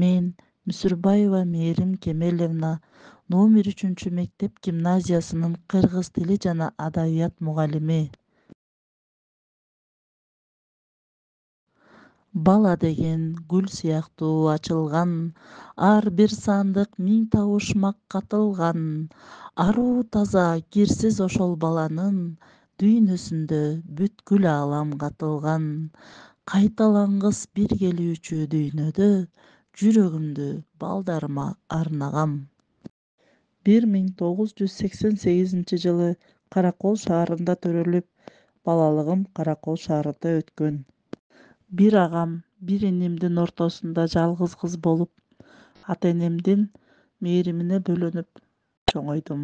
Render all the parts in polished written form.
Мен Мүсүрбаева Мээрим Кемелевна номер 3 мектеп гимназиясынын кыргыз тили жана адабият мугалими. Бала деген гүл сыяктуу ачылган, ар бир сандык миң табышмак катылган. Аруу таза кирсиз ошол баланын дүйнөсүндө бүткүл аалам катылган. Кайталангыс бир келүүчү дүйнөдө жүрөгүмдү балдарыма арнагам. 1988-жылы Каракол шаарында төрөлүп, балалыгым Каракол шаарында өткөн. Бир агам, бир инимдин ортосунда жалгыз кыз болуп, ата-энемдин мээримине бөлөнүп чоңойдум.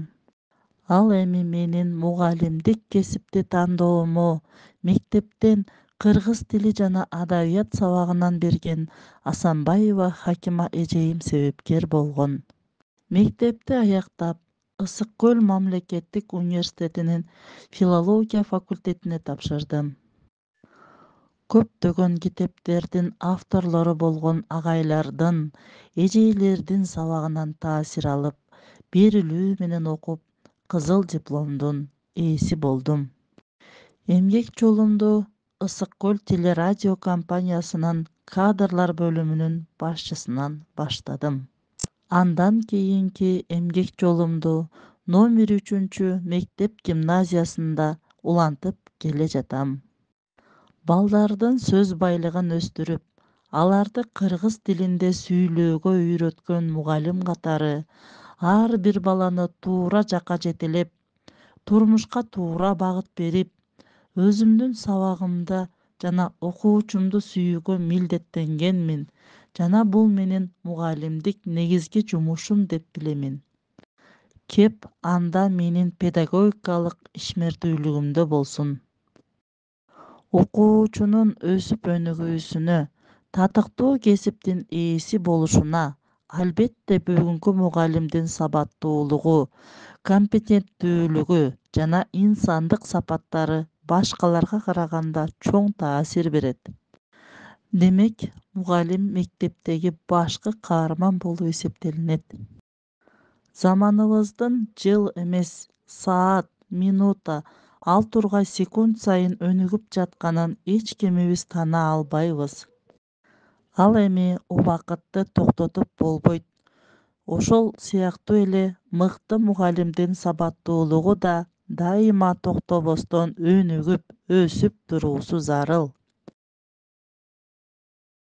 Ал эми менин мугалимдик кесипти тандоомо мектептен кыргыз тили жана адабият сабагынан берген Асанбаева Хакима эжейим себепкер болгон. Мектепти аяктап, Ысык көл мамлекеттик университетинин филология факультетине тапшырдым. Көптөгөн китептердин авторлору болгон агайлардын, эжейлердин сабагынан таасир алып, берилүү менен окуп, кызыл дипломдун ээси болдум. Эмгек жолумду Ысык көл телерадио компаниясынын кадрлар бөлүмүнүн башчысынан баштадым. Андан кийинки эмгек жолумду номер 3 мектеп гимназиясында улантып келе жатам. Балдардын сөз байлыгын өстүрүп, аларды кыргыз тилинде сүйлөөгө үйрөткөн мугалим катары ар бир баланы туура жакка жетелеп, турмушка туура багыт берип, өзүмдүн сабагымда жана окуучумду сүйүүгө милдеттенгенмин жана бул менин мугалимдик негизги жумушум деп билемин. Кеп анда менин педагогикалык ишмердүүлүгүмдө болсун. Окуучунун өсүп өнүгүүсүнө, татыктуу кесиптин ээси болушуна албетте бүгүнкү мугалимдин сабаттуулугу, компетенттүүлүгү жана инсандык сапаттары башкаларга караганда чоң таасир берет. Демек, мугалим мектептеги башкы каарман болуп эсептелинет. Заманыбыздын жыл эмес, саат, минута, ал тургай секунд сайын өнүгүп жатканын эч кимибиз тана албайбыз. Ал эми убакытты токтотуп болбойт. Ошол сыяктуу эле мыкты мугалимдин сабаттуулугу да дайыма токтобостон өнүгүп, өсүп туруусу зарыл.